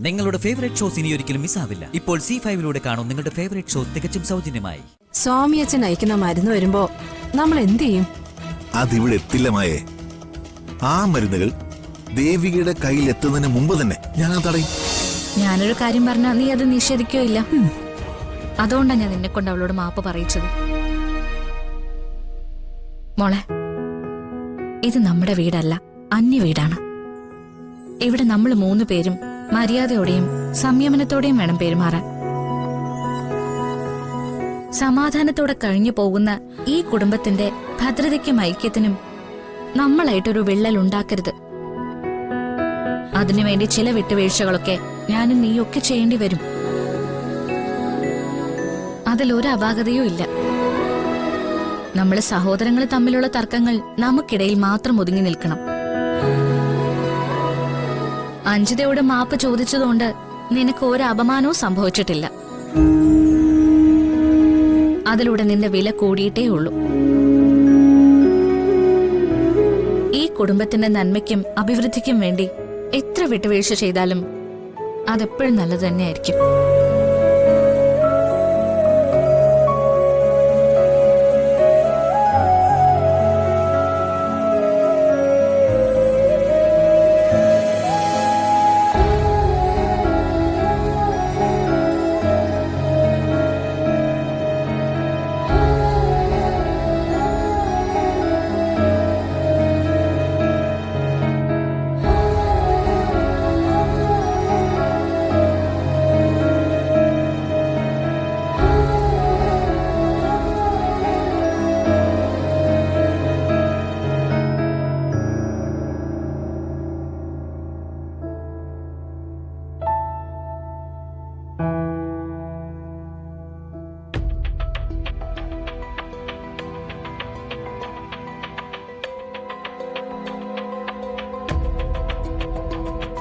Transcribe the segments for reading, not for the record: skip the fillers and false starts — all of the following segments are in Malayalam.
നിങ്ങളുടെ ഫേവറേറ്റ് ഷോസ് ഇനി ഒരിക്കലും മിസ്സാവില്ല. ഇപ്പോൾ C5 കാണും നിങ്ങളുടെ ഫേവറേറ്റ് ഷോസ് തികച്ചും സൗജന്യമായി. സ്വാമി അച്ഛൻ അയക്കുന്ന മരുന്ന് വരുമ്പോ നമ്മൾ എന്ത് ചെയ്യും? അതിവിടെ എത്തില്ല മായേ. ആ മരുന്നുകൾ ദേവികയുടെ കയ്യിൽ എത്തുന്നതിന് മുമ്പ് തന്നെ ഞാൻ തടയും. ഞാനൊരു കാര്യം പറഞ്ഞാ നീ അത് നിഷേധിക്കോ ഇല്ല. അതുകൊണ്ടാണ് ഞാൻ നിന്നെ കൊണ്ട് അവളോട് മാപ്പ് പറയിച്ചത്. മോളെ, ഇത് നമ്മുടെ വീടല്ല, അന്യ വീടാണ്. ഇവിടെ നമ്മൾ 3 പേരും മര്യാദയോടെയും സംയമനത്തോടെയും വേണം പെരുമാറാൻ. സമാധാനത്തോടെ കഴിഞ്ഞു പോകുന്ന ഈ കുടുംബത്തിന്റെ ഭദ്രതയ്ക്കും ഐക്യത്തിനും നമ്മളായിട്ടൊരു വിള്ളൽ ഉണ്ടാക്കരുത്. അതിനുവേണ്ടി ചില വിട്ടുവീഴ്ചകളൊക്കെ ഞാനും നീയൊക്കെ ചെയ്യേണ്ടി വരും. അതിലൊരു അപാകതയും ഇല്ല. നമ്മള് സഹോദരങ്ങൾ തമ്മിലുള്ള തർക്കങ്ങൾ നമുക്കിടയിൽ മാത്രം ഒതുങ്ങി നിൽക്കണം. അഞ്ജിതയോട് മാപ്പ് ചോദിച്ചതുകൊണ്ട് നിനക്ക് ഒരു അപമാനവും സംഭവിച്ചിട്ടില്ല. അതിലൂടെ നിന്റെ വില കൂടിയിട്ടേ ഉള്ളൂ. ഈ കുടുംബത്തിന്റെ നന്മയ്ക്കും അഭിവൃദ്ധിക്കും വേണ്ടി എത്ര വിട്ടുവീഴ്ച ചെയ്താലും അതെപ്പോഴും നല്ലത് തന്നെയായിരിക്കും.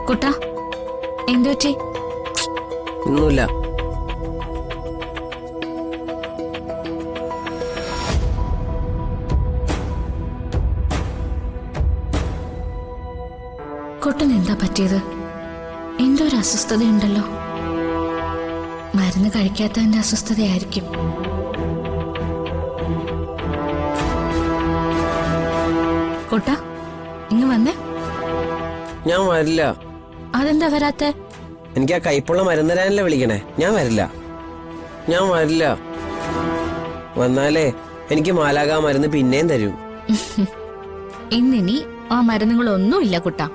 കുട്ടാ, എന്തു പറ്റി? ഒന്നുമില്ല. കുട്ടൻ എന്താ പറ്റിയത്? എന്തോ ഒരു അസ്വസ്ഥതയുണ്ടല്ലോ. മരുന്ന് കഴിക്കാത്തതിന്റെ അസ്വസ്ഥതയായിരിക്കും. കുട്ടാ, ഇങ്ങ് വന്നേ. ഞാൻ വരില്ല. അതെന്താ വരാത്തെ? എനിക്ക് ആ കൈപ്പുള്ള മരുന്ന് തരാനല്ലേ വിളിക്കണേ. ഞാൻ വരില്ല. ഞാൻ വരില്ല. വന്നാലേ എനിക്ക് മാലാക മരുന്ന് പിന്നെയും തരൂ. ഇന്നിനി ആ മരുന്നുകളൊന്നും ഇല്ല കുട്ടാ.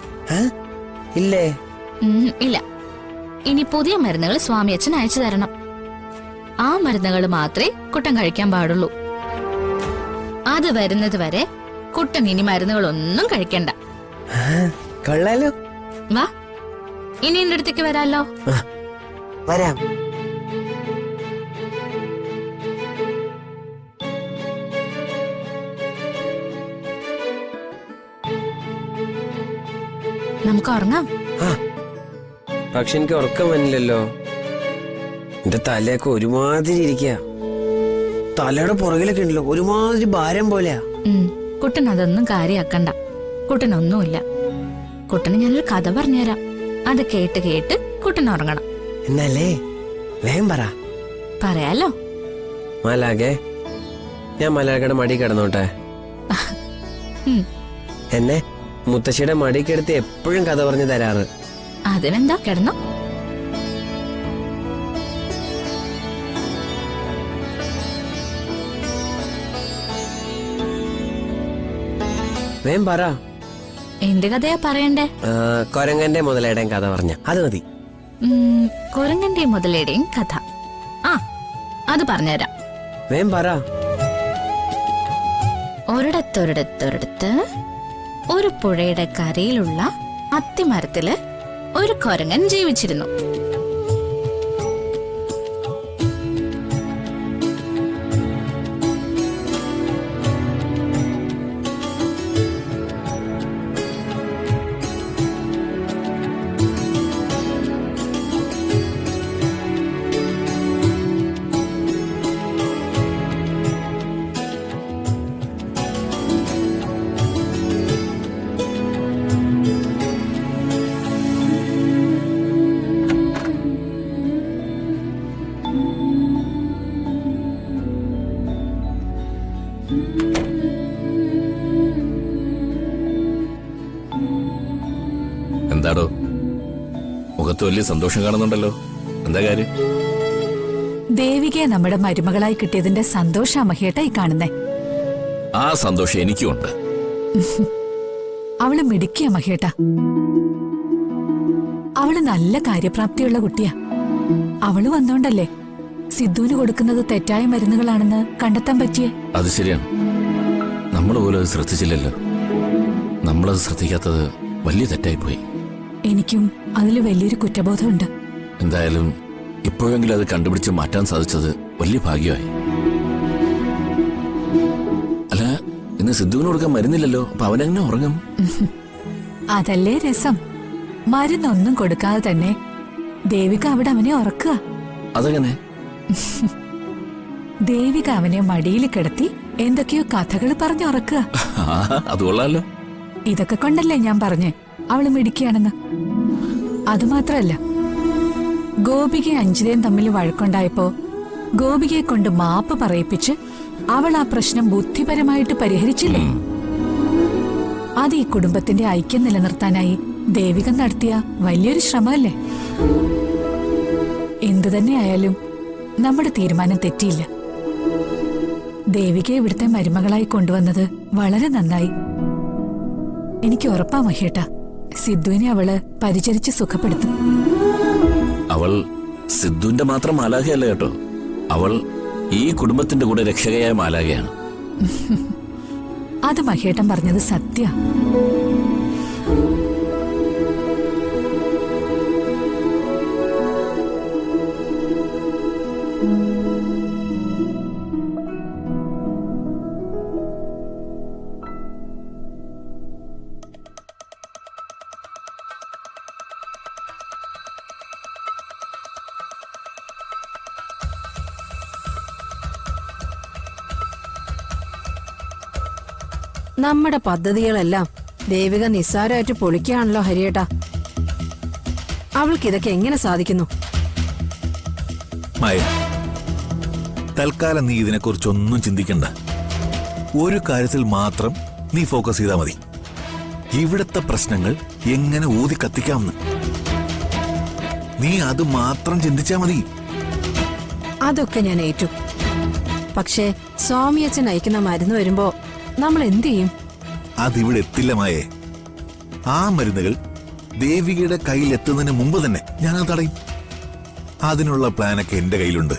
ഇല്ലേ? ഇല്ല. ഇനി പുതിയ മരുന്നുകൾ സ്വാമി അച്ഛൻ അയച്ചു തരണം. ആ മരുന്നുകൾ മാത്രമേ കുട്ടൻ കഴിക്കാൻ പാടുള്ളൂ. അത് വരുന്നത് വരെ കുട്ടൻ ഇനി മരുന്നുകളൊന്നും കഴിക്കണ്ട. കൊള്ളാലോ. വാ, ഇനി എന്റെ അടുത്തേക്ക് വരാലോ. വരാം. നമുക്ക് ഉറങ്ങാം. പക്ഷെ എനിക്ക് ഉറക്കം വന്നില്ലല്ലോ. എന്റെ തലയൊക്കെ ഒരുമാതിരി ഇരിക്കുക. തലയുടെ പുറകിലൊക്കെ ഉണ്ടല്ലോ ഒരുമാതിരി ഭാരം പോലെയാ. കുട്ടൻ അതൊന്നും കാര്യാക്കണ്ട. കുട്ടനൊന്നുമില്ല. കുട്ടന് ഞാനൊരു കഥ പറഞ്ഞുതരാം. അത് കേട്ട് കേട്ട് കുട്ടൻ ഉറങ്ങണം. എന്നല്ലേ? വേഗം പറ. പറയാലോ. മാലാകെ, ഞാൻ മലാകയുടെ മടി കിടന്നോട്ടെ. എന്നെ മുത്തശ്ശിയുടെ മടിക്കെടുത്ത് എപ്പോഴും കഥ പറഞ്ഞു തരാറ്. അതിനെന്താ, കിടന്നോ. വേഗം പറ. എന്ത് കഥയാ പറയണ്ടേ? കൊരങ്ങന്റെ മുതലയുടെയും കഥ പറഞ്ഞ അത് മതി. കുരങ്ങന്റെയും മുതലയുടെയും കഥ. ആ, അത് പറഞ്ഞുതരാം. വേഗം പറ. ഒരിടത്തൊരിടത്തൊരിടത്ത് ഒരു പുഴയുടെ കരയിലുള്ള അത്തിമരത്തില് ഒരു കുരങ്ങൻ ജീവിച്ചിരുന്നു. മുഖത്ത് വലിയ സന്തോഷം കാണുന്നുണ്ടല്ലോ. എന്താ കാര്യം? ദേവികയെ നമ്മുടെ മരുമകളായി കിട്ടിയതിന്റെ സന്തോഷാ മഹേട്ടാ ഈ കാണുന്നേ. ആ സന്തോഷം എനിക്കുമുണ്ട്. അവള് മിടുക്കിയ മഹേട്ടാ. അവള് നല്ല കാര്യപ്രാപ്തിയുള്ള കുട്ടിയാ. അവള് വന്നോണ്ടല്ലേ സിദ്ധുവിന് കൊടുക്കുന്നത് തെറ്റായ മരുന്നുകളാണെന്ന് കണ്ടെത്താൻ പറ്റിയേ. അത് ശരിയാണ്. നമ്മൾ പോലും അത് ശ്രദ്ധിച്ചില്ലല്ലോ. നമ്മളത് ശ്രദ്ധിക്കാത്തത് വലിയ തെറ്റായിപ്പോയി. എനിക്കും അതില് വലിയൊരു കുറ്റബോധമുണ്ട്. എന്തായാലും ഇപ്പോഴെങ്കിലും അത് കണ്ടുപിടിച്ച് മാറ്റാൻ സാധിച്ചത് വലിയ ഭാഗ്യമായി. അല്ല, ഇന്ന് സിദ്ധുവിന് കൊടുക്കാൻ മരുന്നില്ലല്ലോ. അപ്പൊ അവനെങ്ങനെ ഉറങ്ങും? അതല്ലേ രസം. മരുന്നൊന്നും കൊടുക്കാതെ തന്നെ ദേവിക അവിടെ അവനെ ഉറക്കുക. അതെങ്ങനെ? ദേവിക അവനെ മടിയിൽ കിടത്തി എന്തൊക്കെയോ കഥകൾ പറഞ്ഞുറക്കുക. അത് കൊള്ളാലോ. ഇതൊക്കെ കൊണ്ടല്ലേ ഞാൻ പറഞ്ഞേ അവള് മിടിക്കുകയാണെന്ന്. അതുമാത്രല്ല, ഗോപികയും അഞ്ജിതയും തമ്മിൽ വഴക്കുണ്ടായപ്പോ ഗോപികയെ കൊണ്ട് മാപ്പ് പറയിപ്പിച്ച് അവൾ ആ പ്രശ്നം ബുദ്ധിപരമായിട്ട് പരിഹരിച്ചില്ലേ. അത് ഈ കുടുംബത്തിന്റെ ഐക്യം നിലനിർത്താനായി ദേവിക നടത്തിയ വലിയൊരു ശ്രമമല്ലേ. എന്തു തന്നെയായാലും നമ്മുടെ തീരുമാനം തെറ്റിയില്ല. ദേവികയെ ഇവിടുത്തെ മരുമകളായി കൊണ്ടുവന്നത് വളരെ നന്നായി. എനിക്ക് ഉറപ്പാ മഹേട്ടാ, സിദ്ധുവിനെ അവള് പരിചരിച്ച് സുഖപ്പെടുത്തും. അവൾ സിദ്ധുവിന്റെ മാത്രം മാലാഖയല്ല കേട്ടോ. അവൾ ഈ കുടുംബത്തിന്റെ കൂടെ രക്ഷകയായ മാലാഖയാണ്. അത് മഹേട്ടൻ പറഞ്ഞത് സത്യ. നമ്മുടെ പദ്ധതികളെല്ലാം ദേവിക നിസ്സാരമായിട്ട് പൊളിക്കുകയാണല്ലോ ഹരിയേട്ടാ. അവൾക്ക് ഇതൊക്കെ എങ്ങനെ സാധിക്കുന്നു? മായ, തൽക്കാലം നീ ഇതിനെക്കുറിച്ചൊന്നും ചിന്തിക്കണ്ട. ഒരു കാര്യത്തിൽ മാത്രം നീ ഫോക്കസ് ചെയ്താൽ മതി. ഇവിടുത്തെ പ്രശ്നങ്ങൾ എങ്ങനെ ഊതി കത്തിക്കാമെന്ന് നീ അത് മാത്രം ചിന്തിച്ചാ മതി. അതൊക്കെ ഞാൻ ഏറ്റു. പക്ഷേ സ്വാമിയച്ഛൻ അയക്കുന്ന മരുന്ന് വരുമ്പോ നമ്മൾ എന്ത് ചെയ്യും? അതിവിടെ എത്തില്ല മായേ. ആ മരുന്നുകൾ ദേവികയുടെ കയ്യിൽ എത്തുന്നതിന് മുമ്പ് തന്നെ ഞാൻ അത് തടയും. അതിനുള്ള പ്ലാനൊക്കെ എന്റെ കയ്യിലുണ്ട്.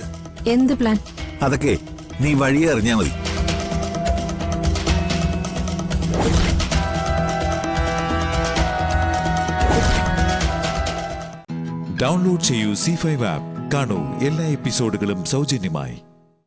എന്ത് പ്ലാൻ? അതൊക്കെ നീ വഴിയെ അറിഞ്ഞാ മതി. ഡൗൺലോഡ് ചെയ്യൂ C5 ആപ്പ്. കാണൂ എല്ലാ എപ്പിസോഡുകളും സൗജന്യമായി.